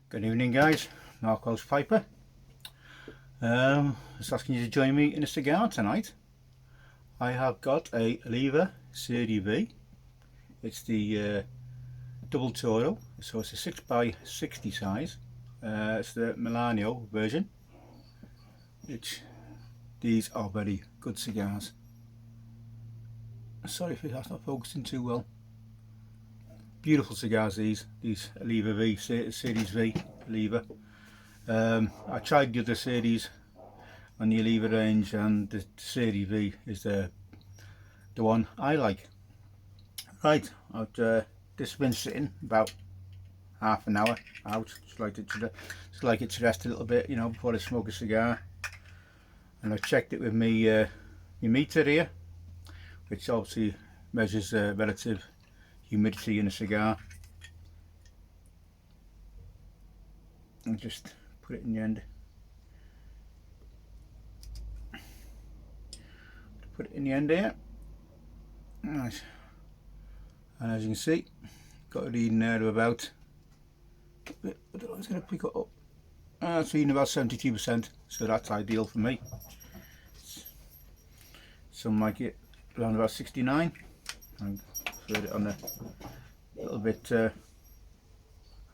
Good evening guys, Marcos Piper. Just asking you to join me in a cigar tonight. I have got a Oliva Serie V. It's the double toro, so it's a 6x60 size. It's the Melanio version. These are very good cigars. Sorry if that's not focusing too well. Beautiful cigars these Oliva V, Series V Oliva. I tried the other series on the Oliva range, and the Serie V is the one I like. Right, this has been sitting about half an hour out. Just like it to rest a little bit, you know, before I smoke a cigar. And I've checked it with my meter here, which obviously measures relative humidity in a cigar. And just put it in the end. Put it in the end here. Nice. And as you can see, got a reading there of about, I don't know, it's going to pick it up. It's reading about 72%, so that's ideal for me. Some like it around about 69. And put it on a little bit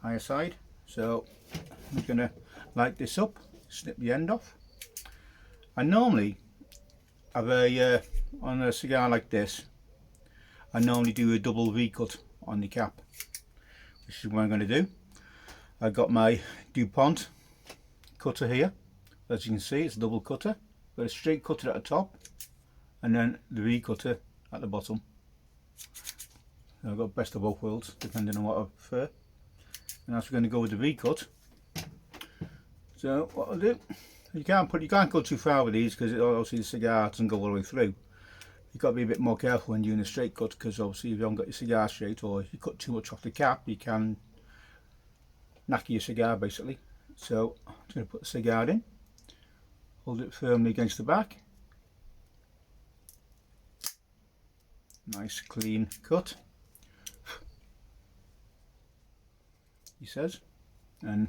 higher side. So I'm going to light this up, snip the end off. I normally have on a cigar like this, I normally do a double V cut on the cap, which is what I'm going to do. I've got my DuPont cutter here. As you can see, it's a double cutter. Got a straight cutter at the top and then the V cutter at the bottom. So I've got best of both worlds depending on what I prefer. And that's going to go with the V cut. So what I'll do, you can't go too far with these because obviously the cigar doesn't go all the way through. You've got to be a bit more careful when doing a straight cut, because obviously if you haven't got your cigar straight, or if you cut too much off the cap, you can knack your cigar basically. So I'm just going to put the cigar in, hold it firmly against the back. Nice clean cut, he says, and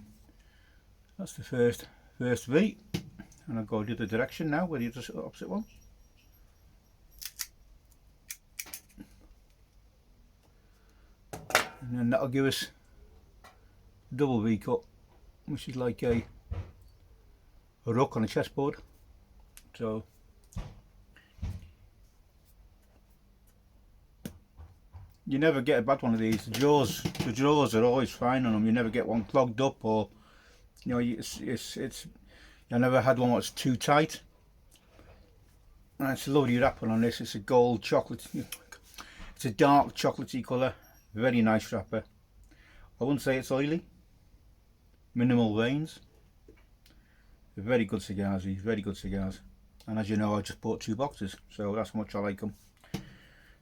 that's the first V. And I'll go the other direction now with the opposite one. And then that'll give us a double V cut, which is like a rook on a chessboard. So you never get a bad one of these. The jaws are always fine on them. You never get one clogged up, or you know, I never had one that's too tight. And it's a lovely wrapper on this. It's a gold chocolate. It's a dark chocolatey colour. Very nice wrapper. I wouldn't say it's oily. Minimal veins. They're very good cigars. These very good cigars. And as you know, I just bought 2 boxes, so that's how much I like them.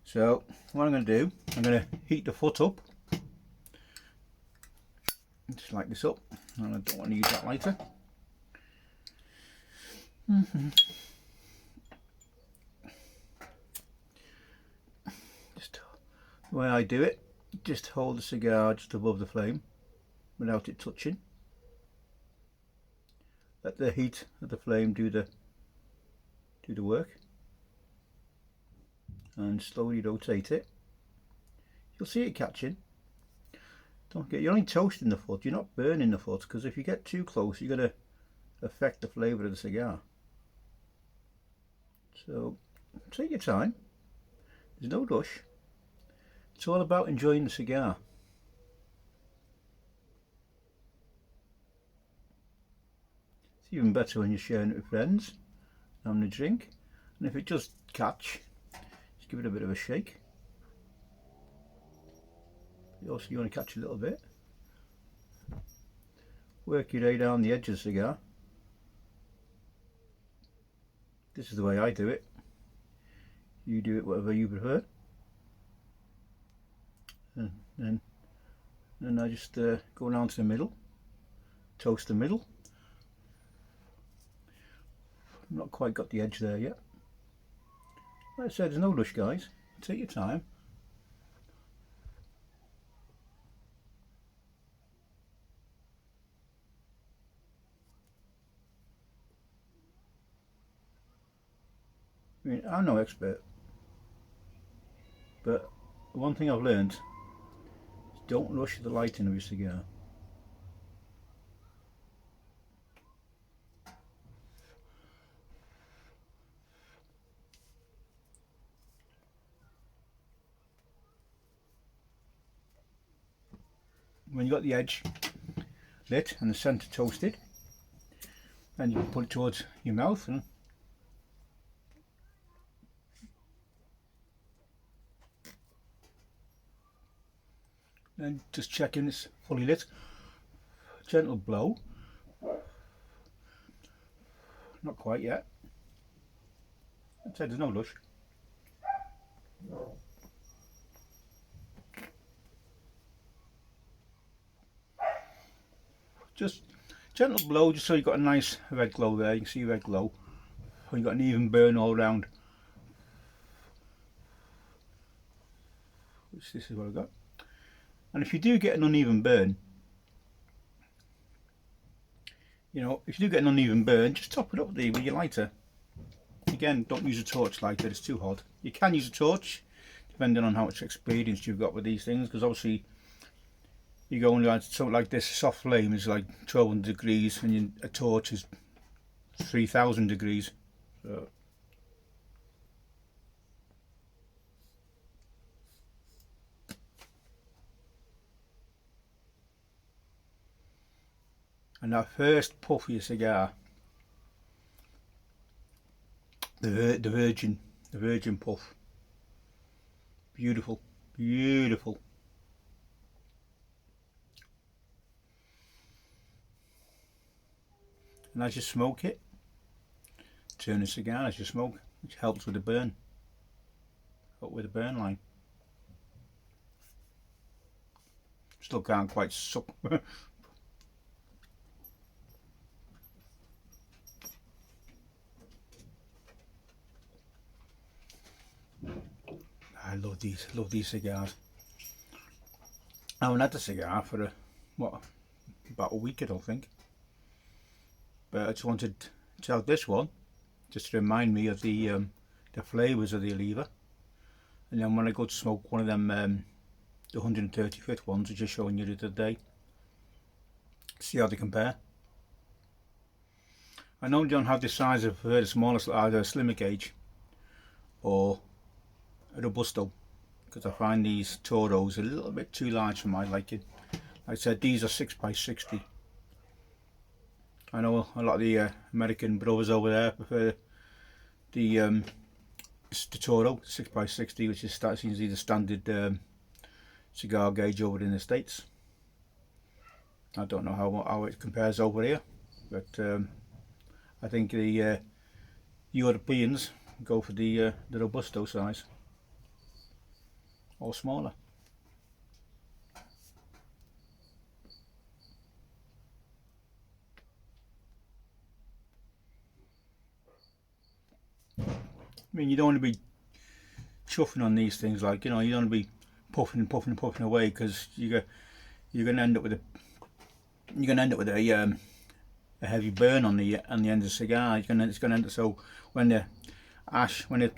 So what I'm going to do, I'm going to heat the foot up. Just light this up. And I don't want to use that lighter. Just the way I do it, just hold the cigar just above the flame without it touching. Let the heat of the flame do the work, and slowly rotate it. You'll see it catching. You're only toasting the foot, you're not burning the foot, because if you get too close you're going to affect the flavour of the cigar. So take your time, there's no rush, it's all about enjoying the cigar. It's even better when you're sharing it with friends, having a drink, and if it does catch, just give it a bit of a shake. Also, you want to catch a little bit, work your way down the edge of the cigar. This is the way I do it. You do it whatever you prefer. And then I just go down to the middle, toast the middle. I've not quite got the edge there yet. Like I said, there's no rush guys, take your time. mean, I'm no expert, but one thing I've learned is don't rush the lighting of your cigar. When you got the edge lit and the centre toasted, then you can put it towards your mouth and then just checking it's fully lit. Gentle blow. Not quite yet. I'd say there's no rush. Just gentle blow, just so you've got a nice red glow there. You can see red glow. And you've got an even burn all around. Which this is what I've got. And if you do get an uneven burn, you know, if you do get an uneven burn, just top it up there with your lighter. Again, don't use a torch lighter, it's too hot. You can use a torch, depending on how much experience you've got with these things, because obviously you go and like something like this, a soft flame is like 1200 degrees, and a torch is 3000 degrees. So. And that first puff of your cigar, the virgin puff, beautiful, beautiful. And as you smoke it, turn the cigar as you smoke, which helps with the burn, line. Still can't quite suck. I love these cigars. I haven't had a cigar for about a week, I don't think. But I just wanted to have this one, just to remind me of the flavours of the Oliva. And then when I go to smoke one of them, the 135th ones, I was just showing you the other day, see how they compare. I normally don't have the size of the smallest, either a slimmer gauge or a Robusto, because I find these Toros a little bit too large for my liking. Like I said, these are 6x60. I know a lot of the American brothers over there prefer the Toro 6x60, which is seems to be the standard cigar gauge over in the States. I don't know how it compares over here, but I think the Europeans go for the Robusto size or smaller. I mean, you don't want to be chuffing on these things, like, you know, you don't want to be puffing away, because you're going to end up with a heavy burn on the end of the cigar. It's going to end up, so when the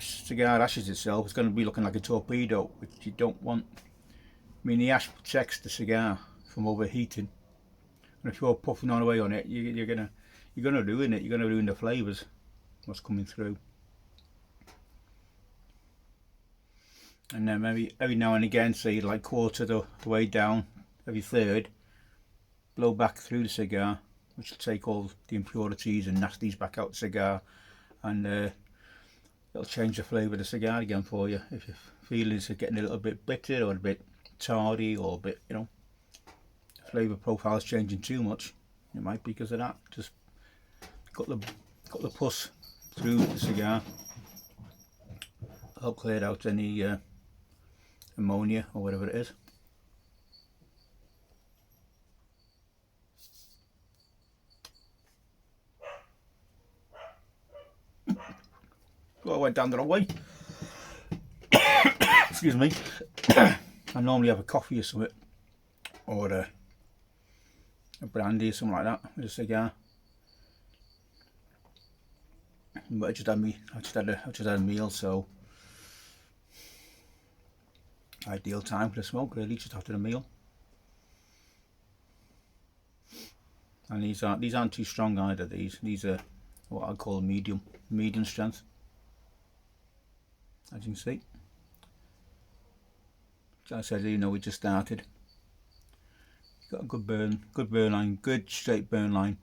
cigar ashes itself, it's going to be looking like a torpedo, which you don't want. I mean, the ash protects the cigar from overheating, and if you're puffing on away on it, you're gonna ruin it. You're gonna ruin the flavours, what's coming through. And then maybe every now and again, say like quarter the way down, every third, blow back through the cigar, which will take all the impurities and nasties back out the cigar, and it'll change the flavour of the cigar again for you. If you're feeling it's getting a little bit bitter or a bit tardy or a bit, you know, flavour profile is changing too much, it might be because of that. Just got the pus through the cigar, help clear out any ammonia or whatever it is. Well, I went down the wrong way. Excuse me. I normally have a coffee or something, or a brandy or something like that with a cigar. But I just had a meal, so ideal time for a smoke really, just after a meal. And these aren't too strong either. These are what I call medium strength, as you can see. As I said, you know, we just started. Got a good burn line, good straight burn line,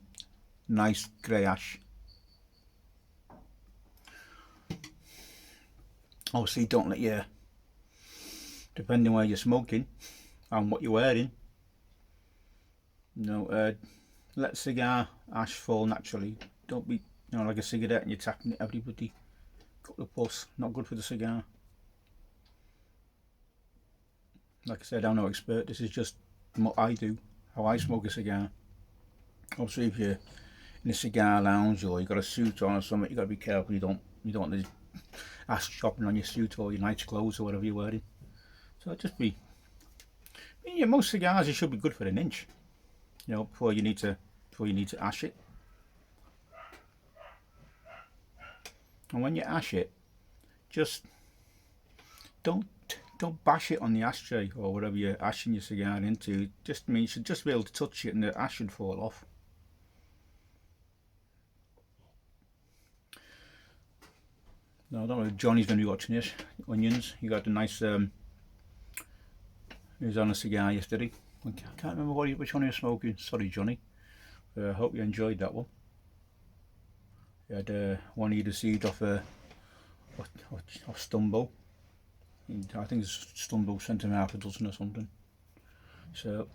nice grey ash. Obviously, don't let your, depending where you're smoking and what you're wearing, you know, let cigar ash fall naturally. Don't be, you know, like a cigarette and you're tapping it everybody. Cut the pulse, not good for the cigar. Like I said, I'm no expert. This is just what I do, how I smoke a cigar. Obviously, if you're in a cigar lounge or you've got a suit on or something, you got to be careful. You don't want the ash chopping on your suit or your nice clothes or whatever you're wearing. So just be. I mean, yeah, most cigars you should be good for an inch. You know, before you need to ash it. And when you ash it, just don't bash it on the ashtray or whatever you're ashing your cigar into. Just means you should just be able to touch it and the ash should fall off. No, I don't know if Johnny's going to be watching this. Onions, you got a nice. He was on a cigar yesterday. I can't remember which one he was smoking. Sorry, Johnny. I hope you enjoyed that one. He had one he received off Stumbo. I think it's Stumbo sent him half a dozen or something. So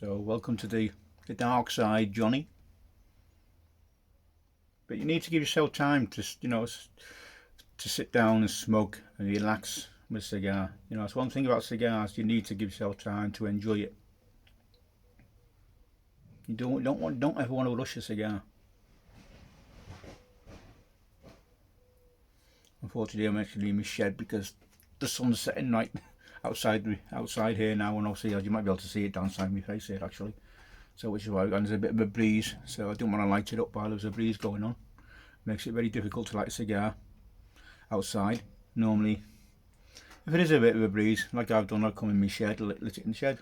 welcome to the dark side, Johnny. But you need to give yourself time to, you know, to sit down and smoke and relax with a cigar. You know, that's one thing about cigars. You need to give yourself time to enjoy it. You don't ever want to rush a cigar. Unfortunately, I'm actually in my shed because the sun's setting right outside here now, and obviously, as you might be able to see it downside my face here actually. So which is why there's a bit of a breeze. So I don't want to light it up while there's a breeze going on. Makes it very difficult to light a cigar outside. Normally, if it is a bit of a breeze, like I've done, I'll come in my shed, lit it in the shed.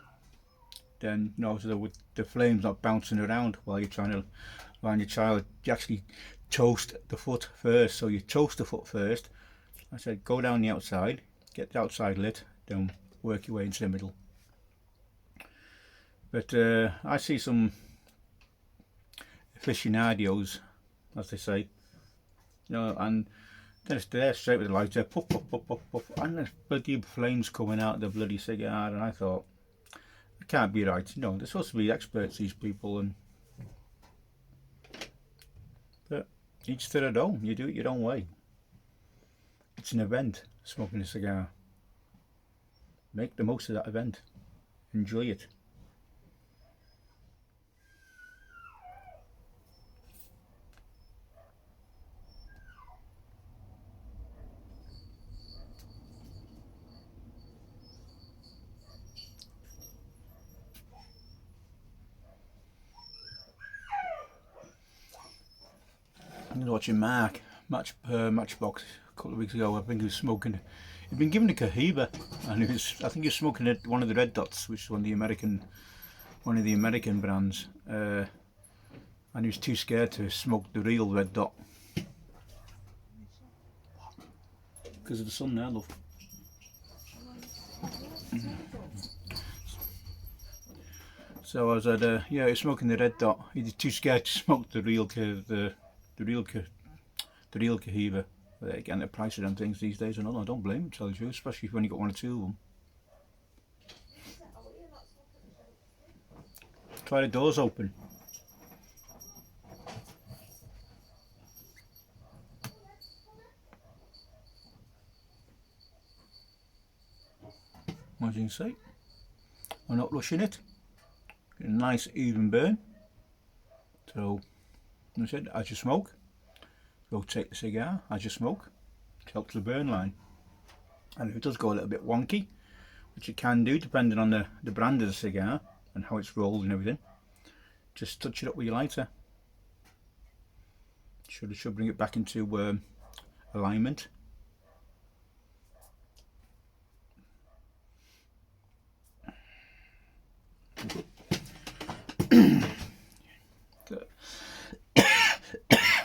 Then, you know, so with the flames not bouncing around while you're trying to line your child, you actually toast the foot first. So you toast the foot first. I said, go down the outside, get the outside lit, then work your way into the middle. But I see some aficionados, as they say, you know, and they're straight with the lighter, puff, puff, puff, puff, puff, and there's bloody flames coming out of the bloody cigar, and I thought, it can't be right. You know, they're supposed to be experts, these people, and but each to their own. You do it your own way. It's an event, smoking a cigar. Make the most of that event. Enjoy it. I was watching Matchbox a couple of weeks ago. I think he was smoking. He'd been given a Cohiba, and I think he was smoking one of the Red Dots, which is one of the American brands. And he was too scared to smoke the real Red Dot because of the sun there, love. So I was at he was smoking the Red Dot. He was too scared to smoke the real Cohiba. But again, the price of them things these days, I don't blame him, to tell you the truth, especially when you got one or two of them. Try the doors open. As you can see, I'm not rushing it. Get a nice even burn. So, as I said, as you smoke, rotate the cigar as you smoke. It helps the burn line. And if it does go a little bit wonky, which it can do depending on the brand of the cigar and how it's rolled and everything, just touch it up with your lighter. Should bring it back into alignment.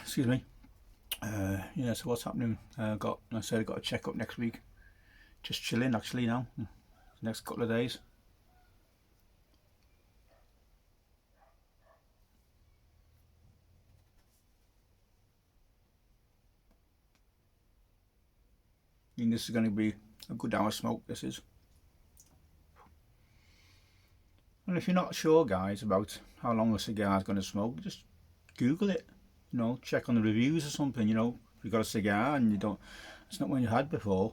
Excuse me. Yeah, so what's happening? I said I got a check-up next week. Just chilling actually now. Next couple of days. I mean, this is going to be a good hour smoke, this is. And if you're not sure, guys, about how long a cigar is going to smoke, just Google it. You know, check on the reviews or something. You know, if you've got a cigar and it's not one you had before,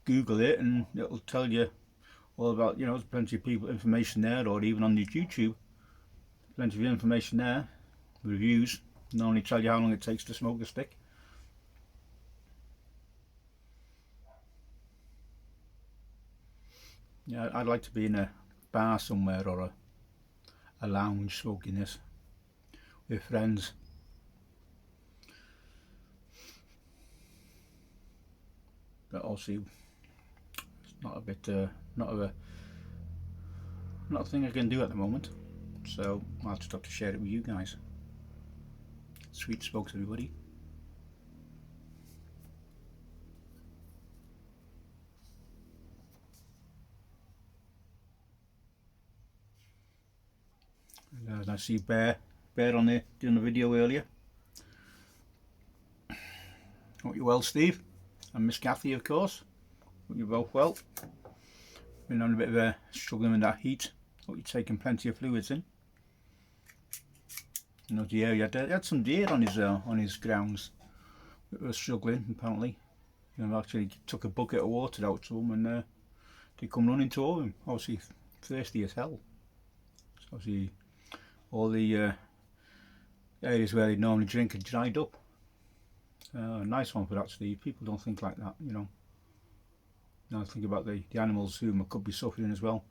Google it and it'll tell you all about, you know, there's plenty of information there, or even on YouTube, plenty of information there. Reviews normally tell you how long it takes to smoke a stick. Yeah, I'd like to be in a bar somewhere or a lounge smoking this with friends. But obviously it's not a thing I can do at the moment, so I'll just have to share it with you guys. Sweet smokes, everybody. And I see Bear on there doing the video earlier. Hope you're well, Steve, and Miss Kathy, of course. Hope you're both well. Been on a bit of a struggling with that heat. Hope you're taking plenty of fluids in. You know, deer, he had some deer on his grounds that were struggling apparently. You know, actually took a bucket of water out to them and they come running toward him. Obviously thirsty as hell. So obviously all the areas where they normally drink are dried up. Nice one for that, Steve. People don't think like that, you know. Now think about the animals who could be suffering as well.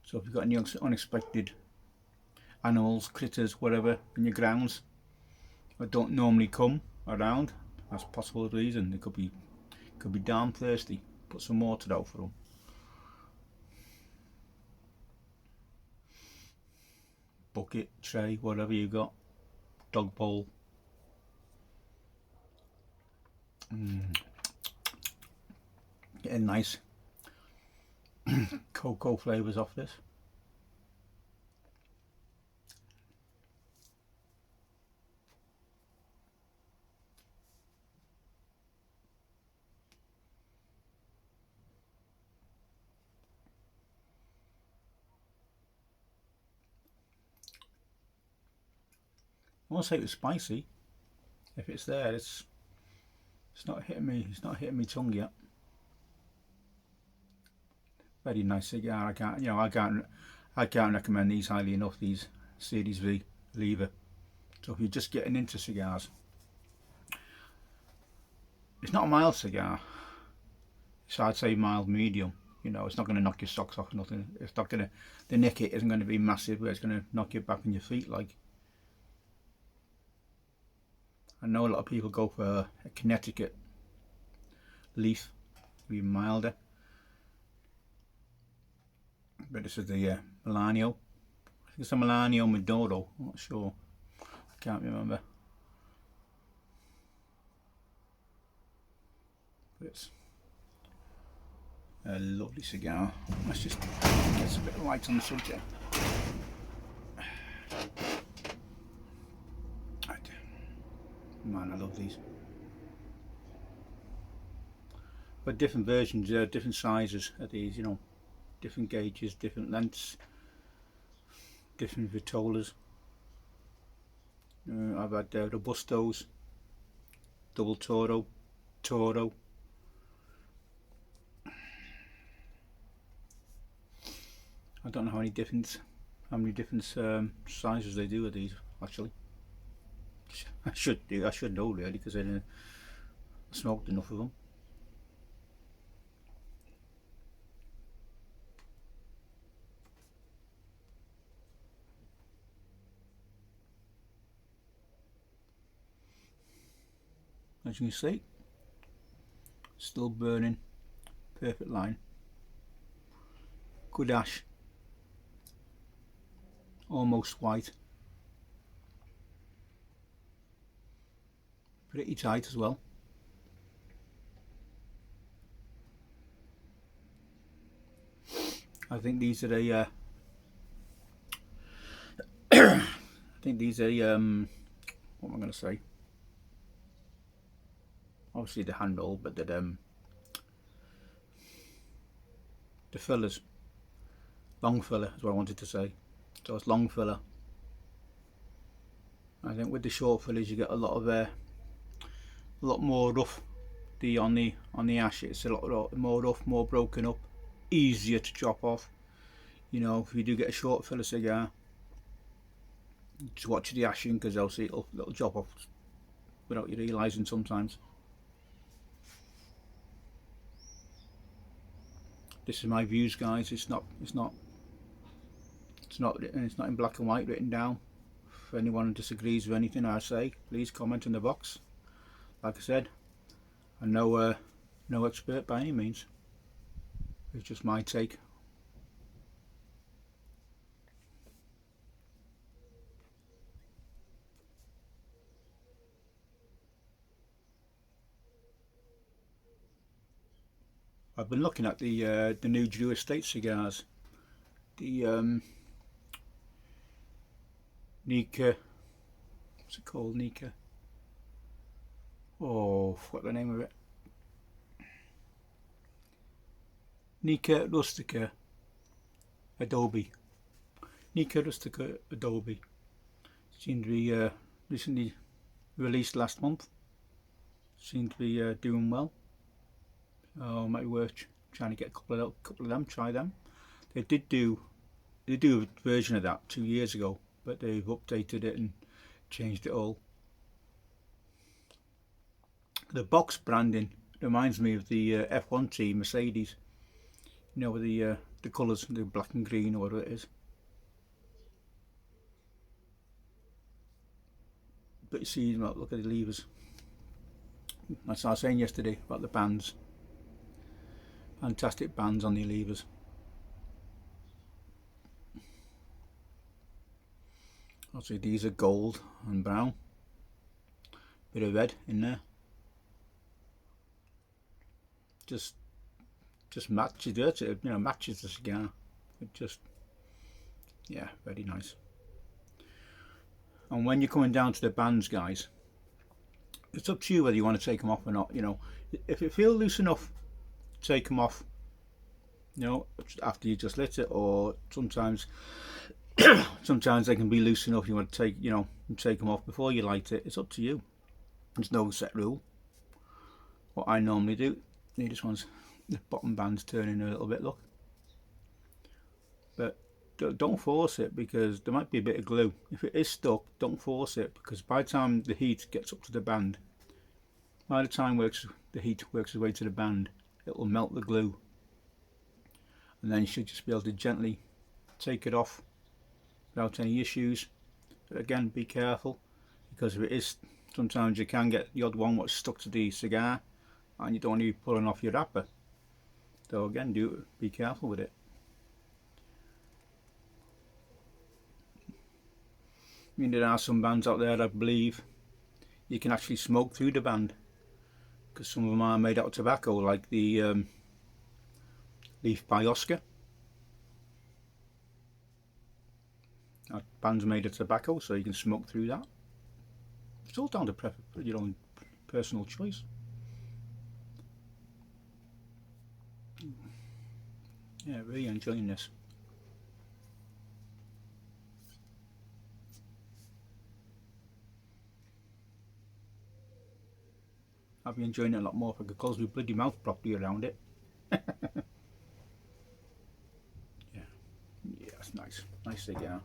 So if you've got any unexpected animals, critters, whatever in your grounds that don't normally come around, that's a possible reason. They could be damn thirsty. Put some water out for them. Bucket, tray, whatever you got. Dog bowl. Getting nice cocoa flavours off this. I won't say it was spicy. If it's there, it's not hitting me. It's not hitting me tongue yet. Very nice cigar. I can't recommend these highly enough. These Series V Oliva. So if you're just getting into cigars, it's not a mild cigar. So I'd say mild medium. You know, it's not going to knock your socks off or nothing. It's not going to, the nick it isn't going to be massive where it's going to knock you back on your feet like. I know a lot of people go for a Connecticut leaf, be milder. But this is the Melanio. I think it's a Melanio Maduro. I'm not sure. I can't remember. But it's a lovely cigar. Let's just get a bit of light on the subject. Man, I love these. But different versions, different sizes of these, you know, different gauges, different lengths, different vitolas. I've had Robustos, double toro. I don't know how many different sizes they do of these actually. I should know really, because I smoked enough of them. as you can see, still burning, perfect line, good ash, almost white, pretty tight as well. I think these are a I think these are what am I going to say? Obviously the handle, but the fillers, long filler is what I wanted to say. So it's long filler. I think with the short fillers you get a lot more rough. On the ash, it's a lot more rough, more broken up, easier to chop off. You know, if you do get a short filler cigar, just watch the ashing, because obviously it'll chop off without you realising sometimes. This is my views, guys. It's not in black and white written down. If anyone disagrees with anything I say, please comment in the box. Like I said, I'm no expert by any means. It's just my take. I've been looking at the new Drew Estate cigars, the Nika, what's it called, Nika? Oh, what's the name of it? Nika Rustica Adobe. Nika Rustica Adobe. Seemed to be recently released last month. Seemed to be doing well. Oh, might be worth trying to get a couple of them. Try them. They do a version of that 2 years ago, but they've updated it and changed it all. The box branding reminds me of the F1 team Mercedes. You know, with the colours, the black and green or whatever it is. But you see, look at the levers. That's what I was saying yesterday about the bands. Fantastic bands on the levers. Obviously these are gold and brown. Bit of red in there. Just matches it, matches the cigar. It just, yeah, very nice. And when you're coming down to the bands, guys, it's up to you whether you want to take them off or not. You know, if it feels loose enough, take them off, you know, after you just lit it, or sometimes sometimes they can be loose enough you want to take them off before you light it. It's up to you. There's no set rule. What I normally do, you just want the bottom band's turning a little bit, look, but don't force it, because there might be a bit of glue. If it is stuck, don't force it, because by the time the heat gets up to the band, by the time the heat works its way to the band, it will melt the glue, and then you should just be able to gently take it off without any issues. But again, be careful, because if it is, sometimes you can get the odd one what's stuck to the cigar and you don't want to be pulling off your wrapper. So again, be careful with it. I mean, there are some bands out there, I believe, you can actually smoke through the band, because some of them are made out of tobacco, like the Leaf by Oscar. That band's made of tobacco, so you can smoke through that. It's all down to your own personal choice. Yeah, really enjoying this. I'd be enjoying it a lot more if I could close my bloody mouth properly around it. Yeah, that's nice. Nice cigar.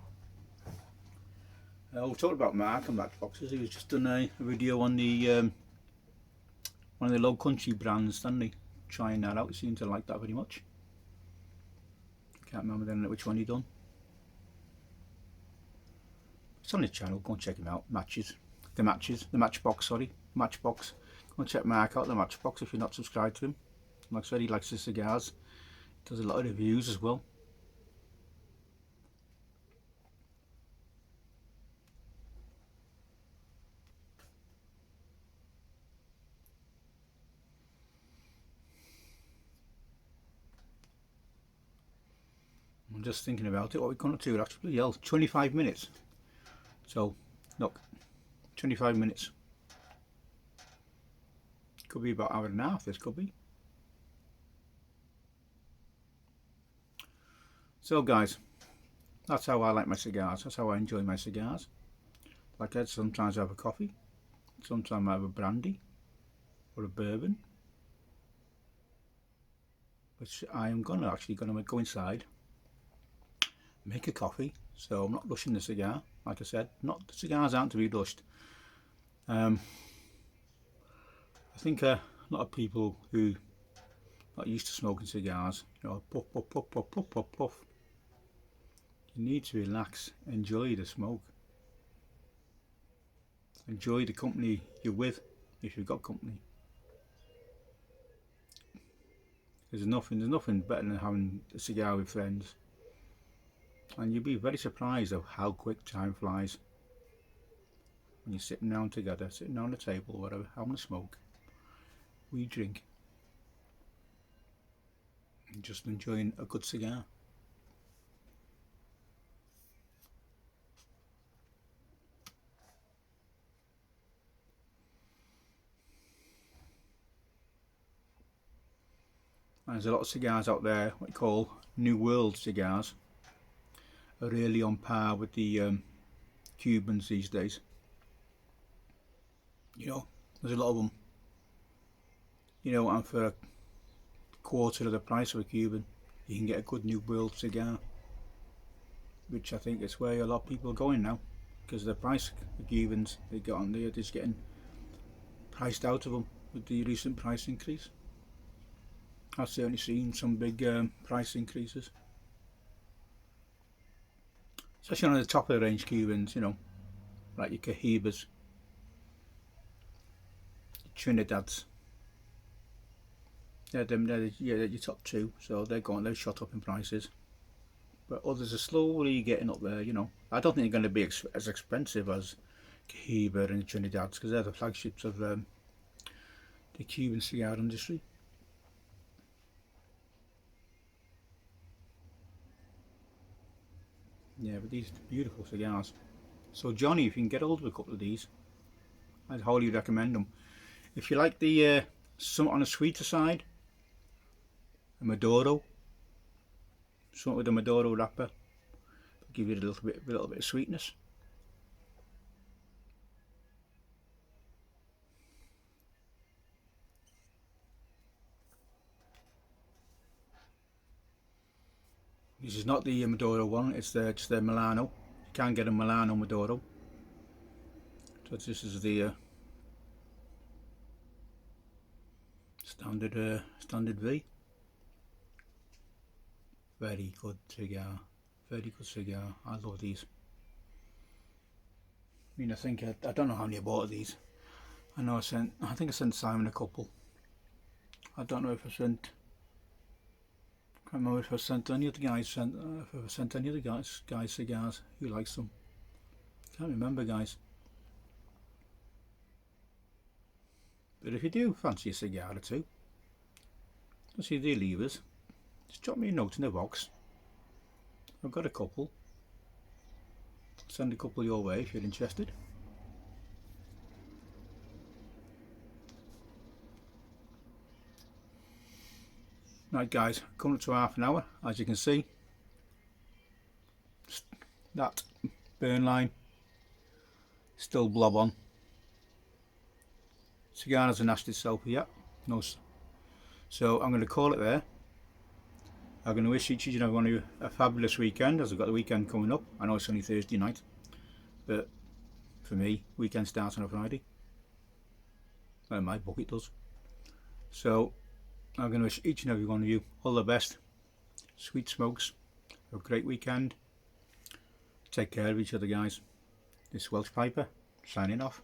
We talked about Mark and matchboxes. He was just done a video on the one of the low country brands, didn't he? Trying that out. He seemed to like that very much. Can't remember then which one he done. It's on his channel. Go and check him out. Matchbox. Sorry, Matchbox. Go and check Mark out, the Matchbox, if you're not subscribed to him. Like I said, he likes the cigars. He does a lot of reviews as well. I'm just thinking about it, what we're going to do actually. Yeah, 25 minutes. So, look, 25 minutes. Could be about an hour and a half, this could be. So guys, that's how I like my cigars. That's how I enjoy my cigars. Like I said, sometimes I have a coffee. Sometimes I have a brandy. Or a bourbon. Which I am actually going to go inside. Make a coffee, so I'm not rushing the cigar. Like I said, the cigars aren't to be rushed. I think a lot of people who are not used to smoking cigars, you know, puff, puff, puff, puff, puff, puff, puff. You need to relax, enjoy the smoke, enjoy the company you're with, if you've got company. There's nothing better than having a cigar with friends. And you'll be very surprised of how quick time flies when you're sitting down together, sitting down the table or whatever, having a smoke. We drink and just enjoying a good cigar. And there's a lot of cigars out there what we call New World cigars. Are really on par with the Cubans these days. You know, there's a lot of them. You know, and for a quarter of the price of a Cuban, you can get a good New World cigar, which I think is where a lot of people are going now, because the price the Cubans they got on there, just getting priced out of them with the recent price increase. I've certainly seen some big price increases. Especially on the top of the range Cubans, you know, like your Cahibas, your Trinidads. They're your top two, so they've shot up in prices. But others are slowly getting up there, you know. I don't think they're going to be as expensive as Cahiba and Trinidads, because they're the flagships of the Cuban cigar industry. Yeah, but these are beautiful cigars. So Johnny, if you can get hold of a couple of these, I'd highly recommend them. If you like the something on the sweeter side, a Maduro, something with a Maduro wrapper, give you a little bit of sweetness. This is not the Maduro one, it's just the Melanio. You can get a Melanio Maduro. So this is the standard V. Very good cigar. Very good cigar. I love these. I mean, I don't know how many I bought of these. I think I sent Simon a couple. I don't know if I sent. Can't remember if I sent any other guys. If I sent any other guys cigars who likes them. Can't remember, guys. But if you do fancy a cigar or two, see the Olivas, just drop me a note in the box. I've got a couple. Send a couple your way if you're interested. Right guys, coming up to half an hour, as you can see. That burn line still blob on. Cigar hasn't nashed itself yet. No. So I'm going to call it there. I'm going to wish each and every one of you a fabulous weekend, as I've got the weekend coming up. I know it's only Thursday night, but for me, weekend starts on a Friday. Well, in my book it does. So I'm going to wish each and every one of you all the best. Sweet smokes. Have a great weekend. Take care of each other, guys. This is Welsh Piper signing off.